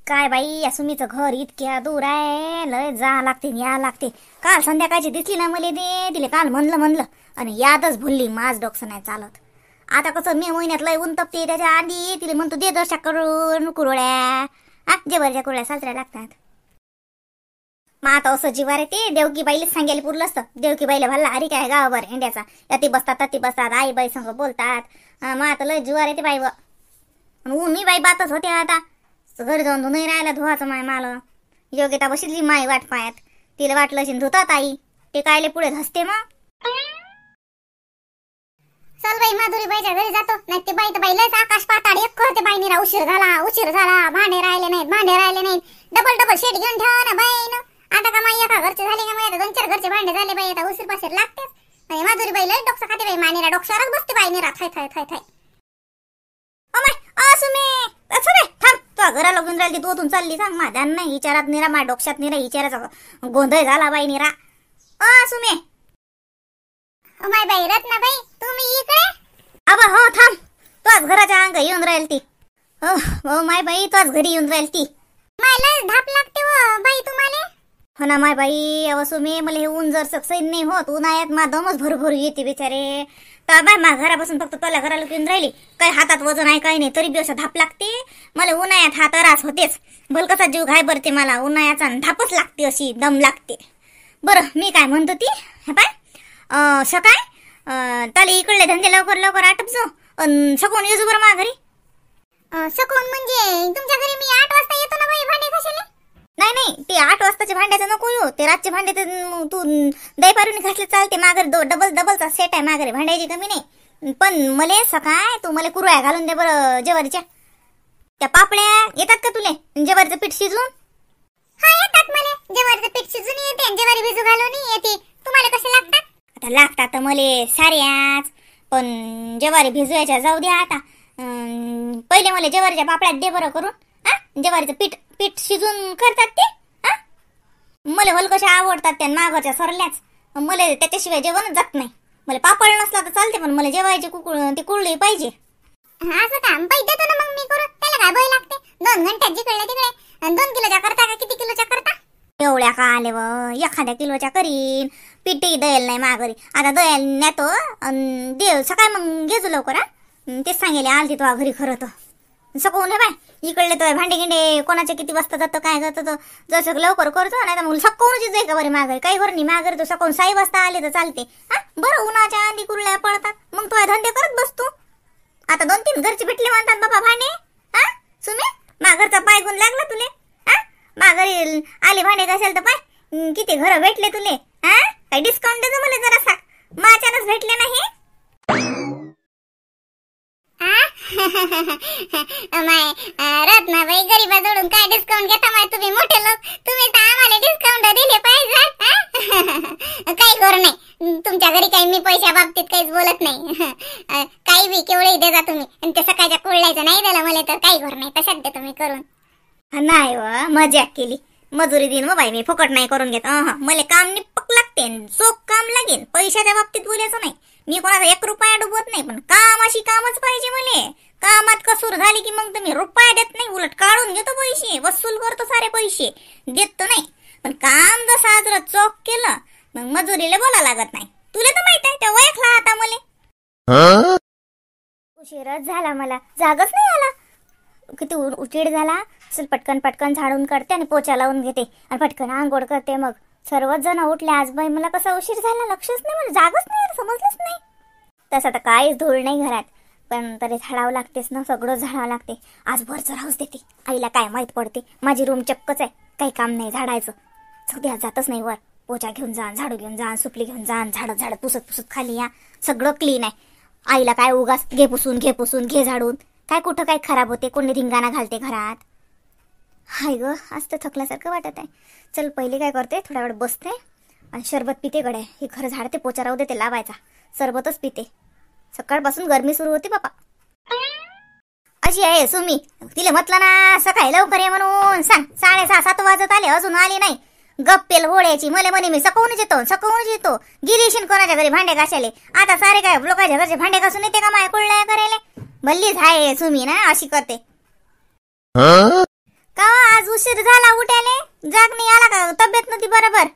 काय बाई या सुमीचं घर इतक्या दूर आहे, लय जा लागते या लागते. काल संध्याकाळची दिसली ना मला ते, तिला काल म्हणलं आणि यादच भुलली. माझ डोकं नाही चालत. आता कसं मे महिन्यात लय ऊन तपते, त्याच्या आधी तिला म्हणतो दे दर्शा करून कुरवड्या, जेवरच्या कुरड्या साजऱ्या लागतात. मग आता असं जीवार येते. देवकी बाईलाच सांगायला पुरलं असतं. देवकी बाईला भल्ला हरी काय गावावर इंड्याचा, याती बसतात तती बसतात, आई बाई संग बोलतात. मग आता लय जीवार येते बाई. मी बाई बातच होते. आता घर जाऊन धुणं राहिला धुवाचं माय माल. योग्यता बसली माय वाट पायात. तिला वाटलं असेल धुतात आई, ते कायले पुढे धसते. मग चल बाई माधुरी बाईच्या घरी जातो. नाही ते बाई तर बाईलाच आकाश पाताळ एक करते. बाईनीरा उशीर झाला, भांडे राहिले नाहीत. डबल शेट घेऊन ठेवा ना बाईनं. आता का माई एका घरचे झाले का माई, 2-4 घरचे भांडे झाले बाई. आता उशीर पाशीर लागतेच. माधुरी बाईला डोकसा खाते बाई. मायनीरा डोक्यावरच बसते बाईनीरा. थाय घराला घेऊन राहिली तू, चालली सांग. माझ्या नाही विचारात निरा, माझ्या डोक्यात निरा विचाराचा गोंधळ झाला बाई निरा. सुमे माय बाई रत्नाबाई तुम्ही इकडे. अबा हो थांब, तोच घराच्या अंग येऊन राहील ती. हो माय बाई तोच घरी येऊन राहील ती. मला धाप लागते हो बाई तुम्हाला. हो ना माय बाई. अव सुमे मला हे ऊन जर सैन नाही होत, उन्हाळ्यात मा दमच भरभर येते बिचारे. तर बाय मा घरापासून फक्त तुला घराला घेऊन राहिली, काही हातात वजन आहे काही नाही, तरी बी असं धाप लागते मला. उन्हाळ्यात हात रास होतेच, भलकसा जीव घाय भरते मला उन्हाळ्याचा. धापच लागते, अशी दम लागते. बरं मी काय म्हणतो ती, हे पाय सकाळ ताली इकडले धंदे लवकर आटपजो. सकून येजो बरं मा घरी. सकून म्हणजे तुमच्या घरी मी 8 वाजता येतो ना बाई भांडे घासायला. नाही ते 8 वाजताचे भांड्याचं नको येऊ. ते रातचे भांडे तू दही पारून घासले चालते. माघारी डबलचा सेट आहे माघारी, भांड्याची कमी नाही. पण मले सकाळ तू मला कुरळ्या घालून दे बरं ज्वारीच्या. त्या पापड्या येतात का तुले ज्वारीचं पीठ शिजून? हा येतात मला. ज्वारीचं पीठ शिजून येते, ज्वारी भिजू घालून येते. तुम्हाला कसे लागतात? आता लागतात मले साऱ्याच, पण ज्वारी भिजवायच्या जाऊ द्या. आता पहिले मला ज्वारीच्या पापड्यात दे बरं करून. ज्वारीचं पीठ शिजून करतात ते. मला हलकशा आवडतात त्या माघरच्या सरल्याच. मला त्याच्याशिवाय जेवणच जात नाही. मला पापड नसला तर चालते, पण मला जेवायची ती कुरळी पाहिजे. असं का बाई देतो ना मग मी करून. त्याला काय भय लागते. 2 घंट्यात जिकडे तिकडे. 2 किलोच्या करता का किती किलोच्या करता? एवढ्या का आले व, एखाद्या किलोच्या करीन. पीठही दयाल नाही माघरी. आता दयाल नेतो देव सकाळी मग घेजो लवकर. तेच सांगेल आलती तुझ्या घरी खरं तर. सकून हे बाय इकडले तो भांडे गिंडे कोणाचे किती वाजता जातं काय जातं, जसं लवकर करतो. नाही तर मग सकूनच जाय का बरे माघारी. काही बरं नाही माघारी तो सकून 6 वाजता आले तर चालते. बरं उन्हाच्या आधी कुरळ्या पडतात, मग तो धंदे करत बसतो. आता 2-3 घरचे भेटले म्हणतात बाबा भांडे. सुमे माघरचा पाय गुण लागला तुले. माघारी आले भांडे घासेल तर पाय किती घर भेटले तुले. काही डिस्काउंट देतो मला जरासा. माझ्यानंच भेटले नाही. माय रत्नाबाई गरीबाजोडून काय डिस्काउंट घेता माय तुम्ही मोठे लोक. तुम्ही तर आम्हाला डिस्काउंट दिले पाहिजे. काही करू नाही तुमच्या घरी. काही मी पैशा बाबतीत काहीच बोलत नाही. काही बी केवढे देता तुम्ही. आणि ते सकाळच्या कुरळ्याचं नाही दिलं मला तर काही करू नाही. तशात दे तुम्ही करून. नाही व मजाक केली. मजुरी दिन मग बाई मी फुकट नाही करून घेत. मला काम निपक लागते, चोख काम लागेल. पैशाच्या बाबतीत बोलायचं नाही. मी कोणाचा 1 रुपया डुबवत नाही, पण काम अशी कामच पाहिजे मला. कामात कसूर झाली की मग तुम्ही रुपया देत नाही, उलट काढून घेतो पैसे, वसूल करतो सारे पैसे, देत नाही. पण काम जर साजरं चोख केलं मग मजुरीला बोला लागत नाही. तुला तर माहित आहे त्या वयखला आता मला. उशीरच झाला, मला जागच नाही आला. किती उशीर झाला. चल पटकन झाडून काढते आणि पोचा लावून घेते आणि पटकन आंघोळ करते. मग सर्वच जण उठले. आज बाई मला कसा उशीर झाला लक्षच नाही, मला जागच नाही, समजलंच नाही. तसं तर काहीच धूळ नाही घरात, पण तरी झाडावं लागतेच ना. सगळं झाडावं लागते. आज भरचं राहूच देते. आईला काय माहित पडते. माझी रूम चक्कच आहे, काही काम नाही झाडायचं. सध्या जातच नाही वर. पोचा घेऊन जा, झाडू घेऊन जा, सुपली घेऊन जा, झाड पुसत खाली या. सगळं क्लीन आहे. आईला काय उगाच घे पुसून घे झाडून. काय कुठं काय खराब होते, कोणी धिंगाणा घालते घरात. हाय ग आज तर थकल्यासारखं वाटत आहे. चल पहिले काय करते, थोडा वेळ बसते आणि शरबत पिते. गड्या हे खरं झाडते, पोचा राहू देते लावायचा. सरबतच पिते. सकाळपासून गरमी सुरू होती बापा. अशी आहे सुमी. तिला म्हटलं ना सकाळी लवकर ये म्हणून. सांग 6:30-7 वाजत आले, अजून आली नाही. गप्पेल होळ्याची मला म्हणे मी सकवूनच येतो. गेलीशीन कोणाच्या घरी भांडे घासायले. आता सारे काय लोकांच्या घरचे भांडे घासून येते का माय कुळल्या करायला. भल्लीच आहे सुमी ना अशी करते. का आज उशीर झाला उठायले, जाग नाही आला का? तब्येत नव्हती बरोबर?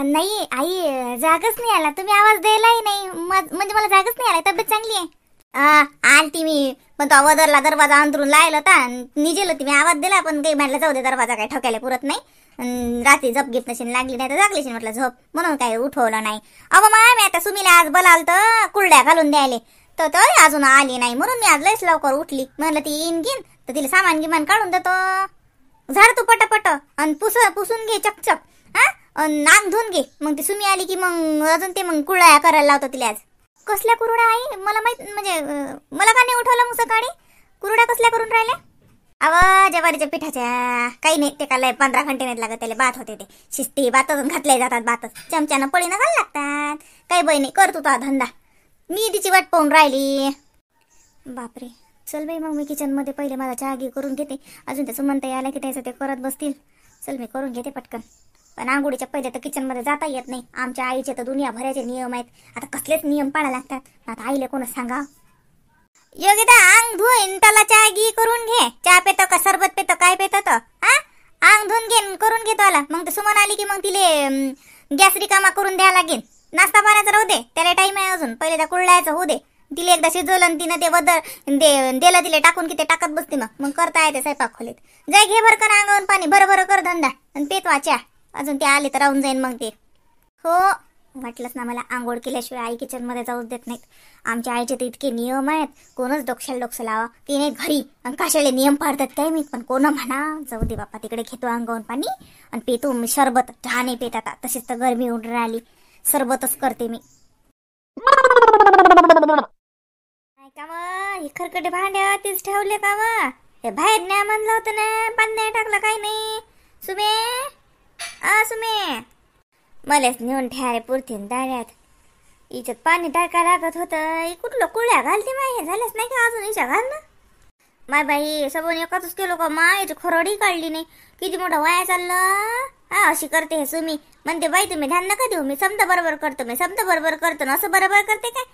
नाही आई, जागच नाही आला. तुम्ही आवाज द्यायलाही नाही, म्हणजे मला जागच नाही आला. तब्येत चांगली आहे. आलती मी, पण तो अवदरला दरवाजा अंतरून लायला होता, निजेल होती मी, आवाज दिला, पण काही म्हटलं जाऊ दे, दरवाजा काही ठोकायला पुरत नाही. रात्री झोप घेत नशीन लागली, नाही तर जागलीशी म्हटलं झोप, म्हणून काही उठवलं नाही. अहो मी आता सुमीला आज बोलाल तर कुरड्या घालून द्यायले, तर अजून आली नाही, म्हणून मी आज लयच लवकर उठली. म्हणलं ती येईन घेईन तर तिला सामान गिमान काढून देतो. झाड तू पटापट आणि पुसून घे चकचक. नाक धुवून घे, मग ती सुमी आली की मग अजून ते मग कुरड्या करायला लावतो तिला. आज कसल्या कुरड्या आई? मला माहित, म्हणजे मला का नाही उठवलं मग सकाळी? कुरड्या कसल्या करून राहिल्या? अव ज्वारीच्या पिठाच्या. काही नाही, ते काय 15 घंटे नाही लागत, त्याला बात होते. ते शिस्ती बातच घातले जातात, बातच चमच्यानं पळीनं घाल लागतात. काही बाई नाही, कर तू तो धंदा, मी तिची वाट पाहून राहिली. बापरे, चल बाई मग मी किचन मध्ये पहिले माझा चहा घे करून घेते. अजून त्याचं म्हणता यायला की त्याचं ते करत बसतील. चल मी करून घेते पटकन. पण आंघोळीच्या पहिले तर किचन मध्ये जाता येत नाही. आमच्या आईचे तर दुनिया भराचे नियम आहेत. आता कसलेच नियम पाळायला लागतात. आता आईला कोण सांगा? योगिता, अंग धुईन, त्याला चहा घी करून घे. चहा पेतो का सरबत पेतो, काय पेतो तो? अंग धुवून घे, करून घेतो आला. मग ते सुमन आली की मग तिले गॅस रिकामा करून द्यायला लागेल. नाश्ता पाण्याचं राहू दे, त्याला टाइम आहे अजून. पहिले त्या कुरड्याचं होऊ दे. तिला एकदा शिजवलं आणि तिनं ते दिलं तिले टाकून की ते टाकत बसते. मग करता येते स्वयंपाक खोलीत. जाय घे भरकन अंगावून पाणी, भर कर धंदा आणि पेतवा चहा. अजून ते आले तर राहून जाईन मग ते. हो, वाटलंच ना मला. आंघोळ केल्याशिवाय आई किचन मध्ये जाऊच देत नाहीत. आमच्या आईचे तर इतके नियम आहेत, कोणच डोक्याला लावा ते नाही घरी. आणि कशाले नियम पाळतात काय मी, पण कोण म्हणा. जाऊ दे बाप्पा, तिकडे घेतो अंगावून पाणी आणि पेतो मी सरबत. चहा नाही पेत आता, तशीच तर गरमी उडून राहिली. सरबतच करते मी. का मग हे खरकटे भांड्या तीच ठेवले का मग? हे बाहेर नाही म्हणलं होतं ना, पाणी नाही टाकलं, काही नाही. सुमे मलाच नेऊन ठेवारे पुरतीन दाऱ्यात. हिच्यात पाणी टाका लागत होतं. कुठलं कुळ्या घालते माय, हे झालंच नाही का अजून हिच्या घाल ना. माय बाई, सबून एकच केलो का माय, याची खरडी काढली नाही. किती मोठं वाया चाललं. अशी करते हे सुमी. म्हणते बाई तुम्ही ध्यान नका देऊ, मी समजा बरोबर करतो ना, असं बरोबर करते काय?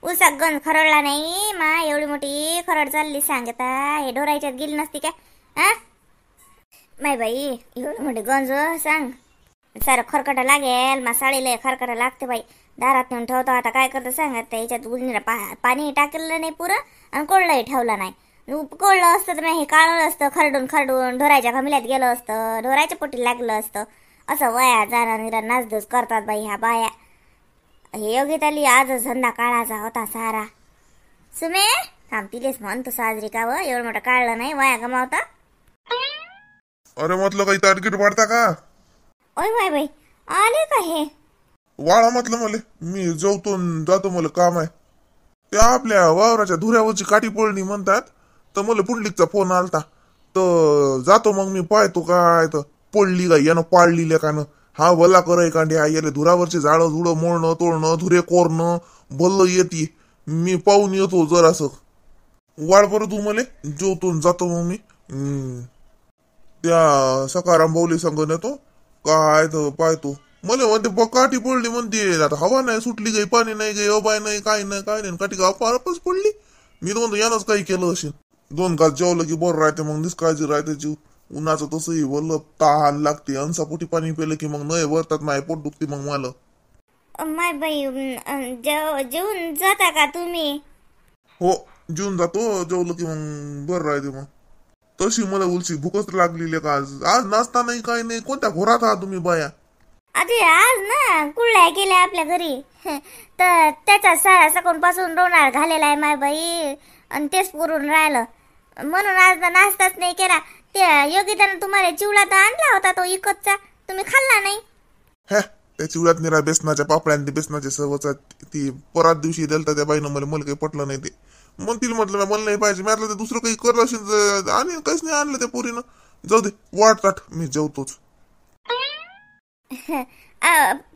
उसाक गंज खरडला नाही मा, एवढी मोठी खरड चालली सांगता. हे डोरायच्यात गेली नसती काय? माय बाई, एवढी मोठी गंज सांग, सारं खरकटा लागेल. मा साडीला खरकटा लागते बाई. दारात नेऊन ठेवतो. आता काय करतो सांगत, याच्यात गुलनीला पाणी टाकलेलं नाही पुरं आणि कोळलंही ठेवलं नाही. कोळलं असतं तर हे काळलं असतं, खरडून ढोरायच्या घमिल्यात गेलं असतं, ढोरायच्या पोटी लागलं असतं. असं वया जाणं निरा नाचधूस करतात बाई ह्या बाया. हे योगिताली आजच धंदा काढायचा होता सारा. सुमे थांबतीलेच म्हणतो साजरी का व, एवढं मोठं काढलं नाही, वया गमावता. अरे म्हटलं काही टार्गेट वाढता का? ओय माय बाई, आले का हे? वाळा म्हटलं मला, मी जातो मला काम आहे. त्या आपल्या वावराच्या धुऱ्यावरची काठी पडली म्हणतात, तर मला पुंडलिकचा फोन आलता. तर जातो मग मी, पाहतो काय तर पडली का यानं, पाडली लेकानं. हा भला कराय कांड्या, याला धुरावरचे झाडं झुडं मोडणं तोडणं, धुरे कोरणं भल्ल येते. मी पाहून येतो जरासं. वाढ बरं तू मले, जेवतो जातो मग मी. त्या सकाराम भाऊली संग नेतो काय तर पाहतो. मला म्हणते काठी पडली म्हणते, आता हवा नाही सुटली, काही पाणी नाही, काही अबाय नाही, काय नाही. काठी का पारपच पडली. मी तर म्हणतो यानंच काही केलं असेल. 2 घास जेवलं की बरं राहते, मग निष्काळजी राहते जीव. उन्हाचं तसंही बोललं, तहान लागते. अंसापोटी पाणी पिलं की मग नाही वरतात, नाही पोट दुखते मग मला. माय बाई, जेवून जाता का तुम्ही? हो, जेवून जातो. जेवलं की मग बरं राहते. मग तशी मला उलशी भूकच लागलेली का आज नाश्ता नाही, काय नाही. कोणत्या घोरात आहात तुम्ही बाया? अरे आज ना कुळ्या गेल्या आपल्या घरी, तर त्याचा सारा सकाळ पासून रोणार घालेला आहे माय बाई, आणि तेच पुरून राहिलं. म्हणून आज नाश्ताच नाही केला. त्या योगितानं तुम्हाला चिवडा तर आणला होता तो इकतचा, तुम्ही खाल्ला नाही. त्या चिवड्यात निरा बेसनाच्या पापड्या, बेसनाच्या सवचा ती परत दिवशी दिलता त्या बाईनं मला काही पटलं नाही ते. म्हणतील म्हटलं मला नाही पाहिजे. मी आता दुसरं काही करलं असेल आणि काहीच नाही आणलं त्या पोरीनं. जाऊ दे, वाट ताट, मी जेवतोच.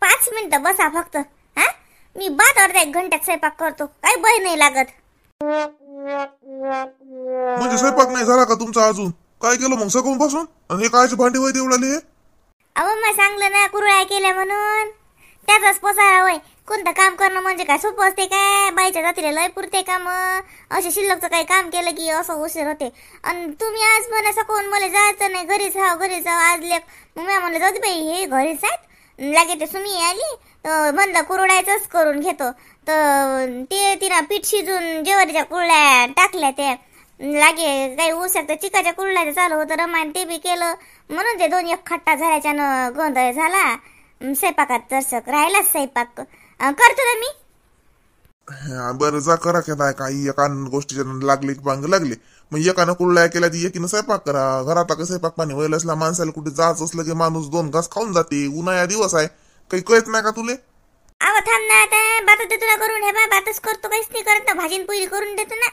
5 मिनिटं बसा फक्त. मी बाद अर्ध्या 1 घंट्यात स्वयंपाक करतो, काही बय नाही लागत. म्हणजे स्वयंपाक नाही झाला का तुमचा अजून? काय केलं मग सकाळून पासून? आणि हे कायचे भांडी वय तेवढाले? अहो मग सांगलं ना कुरळ्या केल्या म्हणून. त्याचाच पसारा होय. कोणतं काम करणं म्हणजे काय सोपं असते काय? बाईच्या जातीला लय पुरते काम. असे शिल्लकचं काही काम केलं की असं उशीर होते. आणि तुम्ही आज म्हणायचं कोण मला जायचं नाही, घरीच राहा आज लेख. मग मी म्हणलं जाऊ दे बाई, हे घरीच आहेत. लागे ते सुमी आली तर म्हणलं कुरडायचंच करून घेतो. तर ते तिनं पीठ शिजून जेवारीच्या कुरड्या टाकल्या. ते लागे काही होऊ शकतं चिकाच्या कुरड्या चालू होतं रमायन, ते बी केलं. म्हणून ते 2-1 खट्टा झाल्याच्यानं गोंधळ झाला. स्वयंपाकात दर्शक राहिलाच स्वयंपाक करतो ना मी. बरं जा करा काय काही एका गोष्टीच्या लागले की बांग लागले. मग एकानं कुरड्या केल्या ती एकीनं स्वयंपाक करा. घरात का स्वयंपाक पाणी व्हायला असला माणसाला कुठे जायचं असलं की माणूस 2 घास खाऊन जाते. उन्हाळ्या दिवस आहे, काही कळत नाही का तुले? अहो थांब ना, आता बातच देतो ना करून. हे बा बातच करतो, काहीच नाही करत ना. भाजीन पुरी करून देतो ना.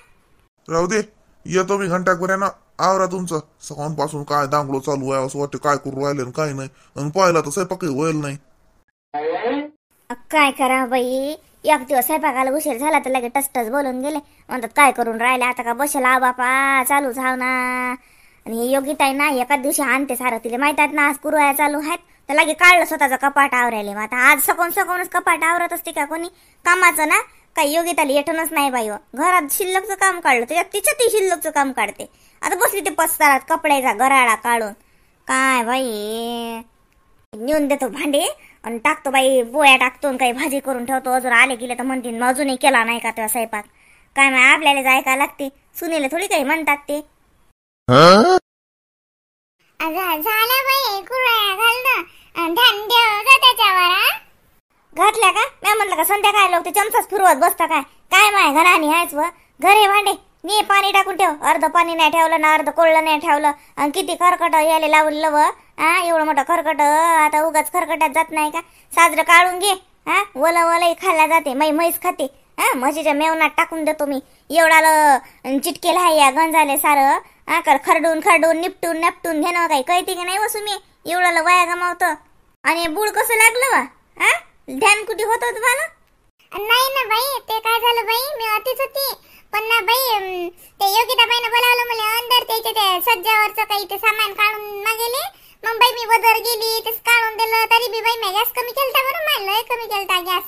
राहू दे, येतो मी घंटाक ना. आवरा तुमचं सकाळपासून काय दांगडो चालू आहे. असं वाटतं काय करू राहिले काय नाही. आणि पाहिला तर स्वयंपाकही व्हायला नाही. काय करा बाई, एक दिवस स्वयंपाकाला उशीर झाला तर लगेच टच बोलून गेले. म्हणतात काय करून राहिले आता का बसला बापा, चालू झाव ना. आणि हे योगिताई ना एकाच दिवशी आणते सारं. तिला माहित आहेत ना आज कुरवाया चालू आहेत. तर लगे काढलं स्वतःचं कपाट आवरायले. मग आता आज सकूनच कपाट आवरत असते का कोणी कामाचं ना? काही योगिताला येठणच नाही बाई. घरात शिल्लकचं काम काढलं त्याच्यात तिच्या ती शिल्लकचं काम काढते. आता बसली ते पसरात कपड्याचा गराडा काढून. काय बाई, नेऊन देतो भांडे आणि टाकतो बाई, पोळ्या टाकतो काही भाजी करून ठेवतो. अजून आले गेले तर म्हणतील अजूनही केला नाही का तेव्हा स्वयंपाक. काय माय आपल्याला ऐका लागते, सुनेला थोडी काही म्हणतात ते. झालं बाई कुरड्या घालणं ध्यान देव जा त्याच्यावर. घातल्या का? मी म्हणलं का संध्याकाळी लोक ते चमचाच फिरवत बसता काय? काय माय घराने आहेच व घरे भांडे मी पाणी टाकून ठेव. अर्ध पाणी नाही ठेवलं ना, अर्ध कोळलं नाही ठेवलं. आणि किती खरकट यायला लावलं व. एवढं मोठं खरकट आता उगाच खरकट्यात जात नाही का? साजरं काढून घे. वलही खायला जाते, म्हैस खाते. म्हशीच्या मेवनात टाकून देतो मी. एवढा चिटकेला आहे या गंजाले सारं. खरडून निपटून घेणं काही कळते की नाही वसू मी. एवढ्याला वाया गमावतं. आणि बुड कसं लागलं वा? ध्यान कुठे होतं तुम्हाला? नाही ना बाई, ते काय झालं बाई, मी अतिच होती. पण ना बाई ते योगिताबाईनं बोलावलं मला अंदर. त्याच्या ते सज्जावरचं काही ते सामान काढून मागेले. मग बाई मी वदर गेली, तेच काढून दिलं. तरी बी बाई मी गॅस कमी केलता बरं, मारलं कमी केलता गॅस.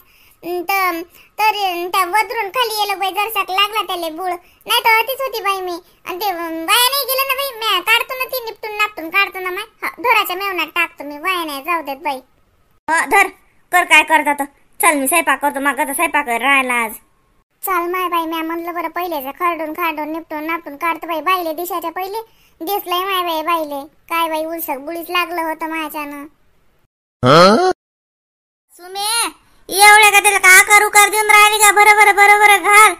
तर त्या वदरून खाली गेलं बाई, जरसाक लागला त्याला बुळ. नाही तर अतिच होती बाई मी. आणि ते वाया नाही गेलं ना बाई, मी काढतो ना ती निपटून नापटून काढतो ना. धराच्या मेवण्यात टाकतो मी, वाया नाही जाऊ देत बाई. धर कर काय करता तर. चल मी स्वयंपाक करतो, मग आता स्वयंपाक राहिला आज. चाल माय बाई, मी म्हणलं बरं पहिलेच खरडून निपटून नापटून काढतो बाई. बाईले दिशाच्या पहिले दिसलंय माय बाई. बाईले काय बाई उलसक बुळीच लागलं होतं माझ्यानं. सुमे एवढ्या का त्याला का आकार उकार देऊन राहिली का? बरोबर घाल.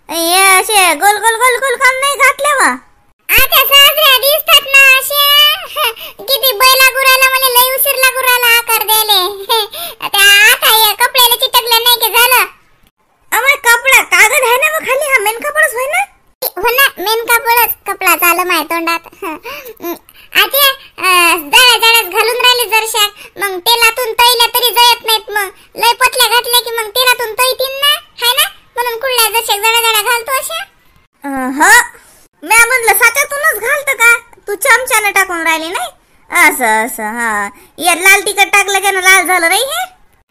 हे असे गोल काम नाही घातले वा. आता साजऱ्या दिसतात ना अशा. किती बैल लागू राहिला, मला लय उशीर लागू राहिला आकार द्यायले. आता या कपड्याला चिटकलं नाही की झालं. अमर कपडा कागद आहे ना मग खाली? हा मेन कपडाच होय ना? हो ना, मेन कपडा झालं माझ्या तोंडात. आता जळच घालून राहिले जरशा. मग तेलातून तैल्या तरी जळत नाहीत. मग लय पतल्या घातल्या की मग तेलातून तैतीन ना, हाय ना? म्हणून कुठल्या जरशा जळा घालतो अशा. मी म्हणलं साच्यातूनच घालतं का? तू चमच्यानं टाकून राहिली नाही असं. या लाल तिखट टाकलं की लाल झालं रे हे.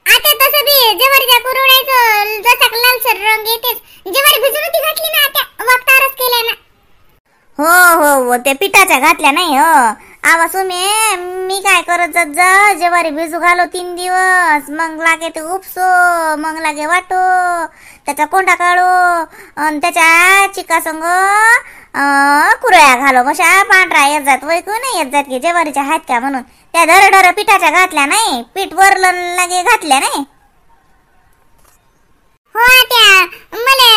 आता तसं बी जेवारीच्या कुरवड्याचं जसा लालसर रंग येतेच. जेवारी भिजून ती घातली ना आता वागतारच केल्या ना. हो ते पिठाच्या घातल्या नाही हो. आवा सुमे मी काय करत जा जेवारी भिजू घालो 3 दिवस. मग लागे ते उपसो, मग लागे वाटो, त्याचा कोंडा काढो आणि त्याच्या चिका संग कुरळ्या घालो. मशा पांढरा येत जात वैकू नाही येत जात की जेवारीच्या हात का म्हणून. त्या धर पिठाच्या घातल्या नाही, पीठ वरलं लागे घातल्या नाही. हो त्या मला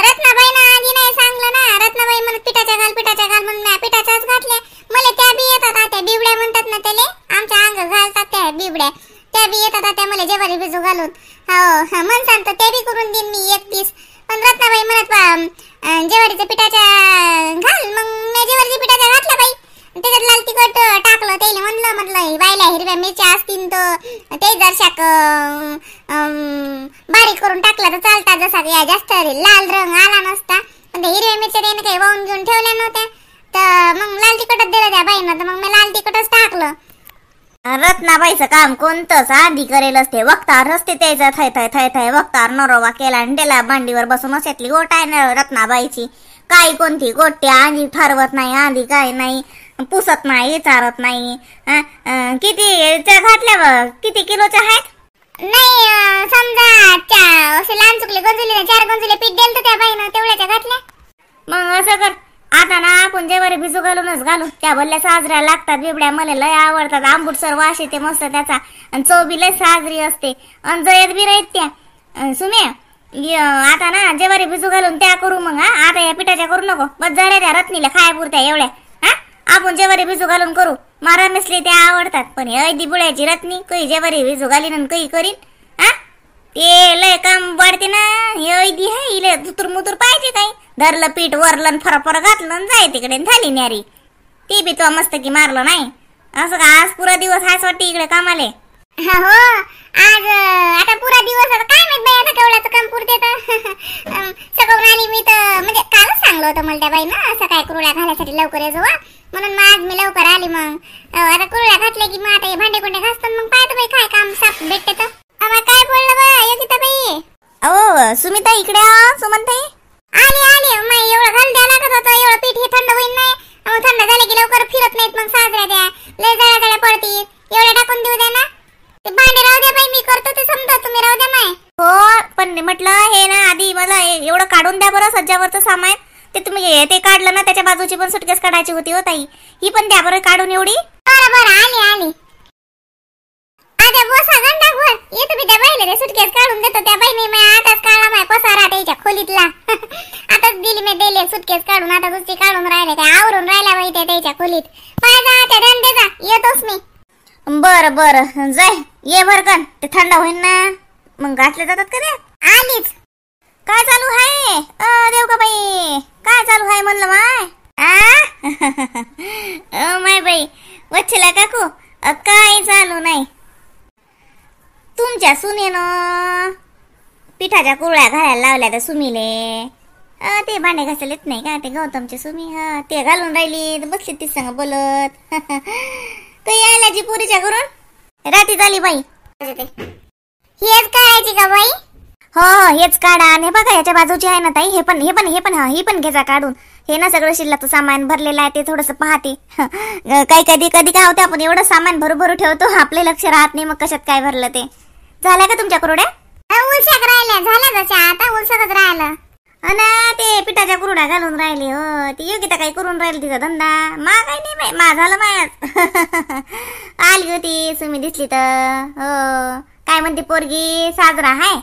रत्नाबाईनं आधी नाही सांगलं ना. रत्नाबाई म्हणत पिठाच्या घाल म्हणून मी पिठाच्याच घातल्या. मला त्या बी येतात आता बिबड्या म्हणतात ना त्याले. आमच्या अंग घालतात त्या बिबड्या. त्या बी येतात आता मला जेवारी भिजू घालून. हो म्हणसान तर ते बी करून देईन मी 1 पीस. पण रत्नाबाई म्हणत जेवारीच्या पिठाच्या घाल. मग मी जेवारीच्या पिठाच्या घातल्या बाई. त्याच्यात लाल तिखट टाकलं. त्याला म्हणलं बायला हिरव्या मिरच्या असतील तर ते जरशाक बारीक करून टाकलं तर चालता. जसा जास्त लाल रंग आला नसता. पण त्या हिरव्या मिरच्या त्याने काही वाहून घेऊन ठेवल्या नव्हत्या. तर मग लाल तिखटच दिलं त्या बाईनं. तर मग मी लाल तिखटच टाकलं. रत्नाबाईचं काम कोणतंच आधी करेलच ते. वक्तार रस्ते त्याचा थय थय थय थय वक्तार नरोवा केला आणि त्याला मांडीवर बसून अशातली गोट आहे ना रत्नाबाईची. काही कोणती गोट्टी आधी ठरवत नाही, आधी काही नाही, पुसत नाही, चारत नाही. किती घातल्या, किती किलोच्या आहेत? नाही समजा असे लहान चुकले गंजुलीने 4 गंजुले पीठ दिलं तर त्या बाईनं तेवढ्याच्या घातल्या. मग असं कर, आता ना आपण जेवारी भिजू घालूनच घालू. त्या भरल्या साजऱ्या लागतात बिबड्या, मला लय आवडतात. आंबूटसर वास येते मस्त त्याचा, आणि चव बी लय साजरी असते, आणि जळत बी राहत त्या. सुमे आता ना जेवारी भिजू घालून त्या करू मग. आता या पिठाच्या करू नको, बस झाल्या त्या रत्नीला खाया पुरत्या एवढ्या. आपण जेवारी भिजू घालून करू. मारा नसली त्या आवडतात, पण हे बुळ्याची रत्नी काही जेवारी भिजू घालीन आणि काही करीन. ते लय काम वाढते ना. हे ऐदी आहे इले दुतूर मुतूर पाहिजे काही. धरलं पीठ वरलं फरफर घातलं जाय तिकडे झाली न्यारी. ती बी तो मस्त की मारलं नाही. असं का आज पुरा दिवस हाच वाटते इकडे कामाले? हो आज आता पुरा दिवस. आता काय माहित बाई आता केवढ्याचं काम पुरते तर. सकाळून आली मी तर, म्हणजे कालच सांगलं होतं मला त्या बाईनं असं काय कुरड्या घालायसाठी लवकर यायचं वा, म्हणून मग आज मी लवकर आली. मग आता कुरड्या घातल्या की मग आता हे भांडे कोंडे घासतात, मग पाहतो बाई काय काम साफ भेटते तर. आम्हाला काय बोललं बा योगिता बाई? अहो सुमिता इकडे सुमनताई आली आली. मग एवढं घाल द्या लागत होतं, एवढं पीठ हे थंड होईल नाही. मग थंड झाले की लवकर फिरत नाहीत मग साजऱ्या द्या, लय जळा पडतील. एवढं टाकून देऊ द्या ना. ते भांडे राहू द्या बाई, मी करतो ते समजा, तुम्ही राहू द्या माय. हो पण म्हटलं हे ना आधी मला एवढं काढून द्या बरं सज्जावरचं सामान. ते तुम्ही ते काढलं ना, त्याच्या बाजूची पण सुटकेस काढायची होती हो ताई, ही पण द्या बरं काढून एवढी. बरं बरं आली आली. आता बसा गंडावर येतो मी त्या बाईला सुटकेस काढून देतो. त्या बाईने मी आताच काढला माय पसारा त्याच्या खोलीतला. आताच दिली मी दिले सुटकेस काढून, आता दुसरी काढून राहिले त्या आवरून राहिल्या बाई त्याच्या खोलीत. पाहिजे त्या धंद्याचा येतोच मी. बरं बरं जाय ये भरकन, ते थंड होईल ना मग घातले जातात का ते. आलीच. काय चालू आहे देव का बाई, काय चालू आहे म्हणलं माय? माय बाई वच्छला काकू काय चालू नाही. तुमच्या सुनेनं पिठाच्या कुरड्या घालायला लावल्या त्या सुमीले. ते भांडे घासायला येत नाही का ते गौतमचे सुमी, ते घालून राहिली बसली ती संग बोलत. काही आल्याची पुरीच्या करून राती झाली बाई. हेच करायची का बाई? हो हेच काढा. आणि बघा याच्या बाजूची आहे ना ताई, हे पण ही पण घ्यायचा काढून. हे ना सगळं शिल्लकचं सामान भरलेलं आहे ते थोडंसं पाहते. काही कधी काय होते आपण एवढं सामान भरू ठेवतो, आपले लक्ष राहत नाही मग कशात काय भरलं ते. झाल्या का तुमच्या कुरड्या? उलशाक राहिल्या, झाल्या जशा आता उलसकच राहिलं. अना ते पिठाच्या कुरड्या घालून राहिले. हो ती योगिता काही करून राहिली तिचा धंदा. मा काही नाही बाई, मा झालं मायात. आली होती तुम्ही दिसली तर. हो काय म्हणते पोरगी साजरा हाय,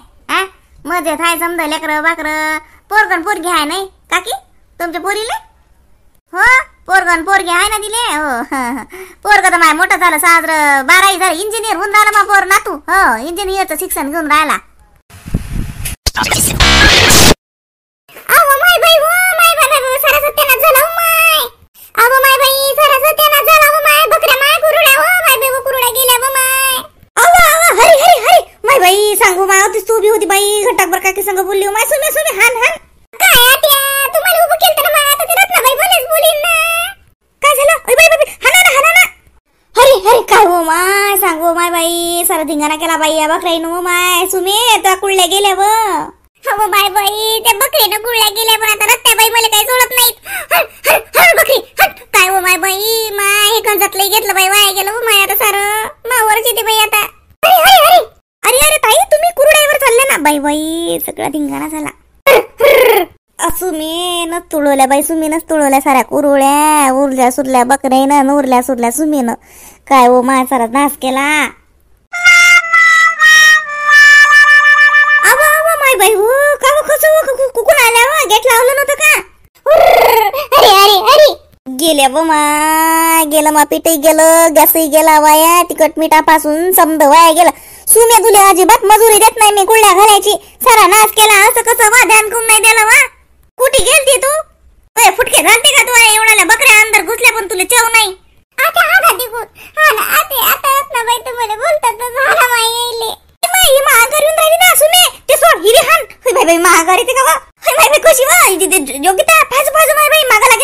मजेत हाय समजा. लेकरं बाकर पोरगण पोरगी हाय नाही काकी तुमच्या पोरीले? हो पोरगण पोरगी हाय ना दिले. हो पोरग तर माय मोठं झालं साजर, 12वी झालं, इंजिनियर होऊन राहिला मा पोर नातू. हो इंजिनियरचं शिक्षण घेऊन राहिला. सांगू माय होतीस तू बी होती बाई घटाकभर काकी संग बोलली माय. सुमे हान काय आत्या तुम्हाला उभं केलं तर मग आता ते रत्नाबाई बोलेच बोलीन ना. काय झालं? ओय बाई हाना ना. हरी काय हो माय सांगू माय बाई सारा धिंगाणा केला बाई या बकराईनं. हो माय सुमे त्या कुळल्या गेल्या व. हो बाई त्या बकरीनं गुळल्या गेल्या, पण आता रत्नाबाई मला काही जोडत नाहीत. हर बकरी हट. काय हो माय बाई माय हे कंजातलं घेतलं बाई वाया गेलं. हो माय आता सारं मावरच येते बाई आता. अरे ताई तुम्ही कुरड्यावर चालले ना बाई सगळा धिंगाणा झाला. सुमेनच तुळवल्या बाई, सुमीनच तुळवल्या साऱ्या कुरड्या. उरल्या सुरल्या बकऱ्यानं उरल्या सुरल्या सुमीनं. काय हो माय सारा नाश केला. माय बाई हो का कसं कुकून आल्या गेट लावलं नव्हतं का? अरे गेल्या व माय गेलं मा पीठही गेलं, गॅसही गेला वाया, तिखट मिठापासून समद वाया गेलं. सुम्या तुला अजिबात मजुरी देत नाही मी कुरड्या घालायची. सारा नाश केला. असं कसं वा ध्यान कुम नाही दिलं वा. कुठे गेलती तू? फुटके घालते का तू? एवढ्या बकऱ्या अंदर घुसल्या पण तुला चव नाही. आता दिगून हा ना आता रत्नाबाई तुम्हाला बोलतात तर झाला माय येईले. ही महागारी येऊन राहिली ना सुमे. ते सोड हिरी हान. बाई महागारी ते का वा? बाई कशी वा योगिता फाजू माय बाई मागाला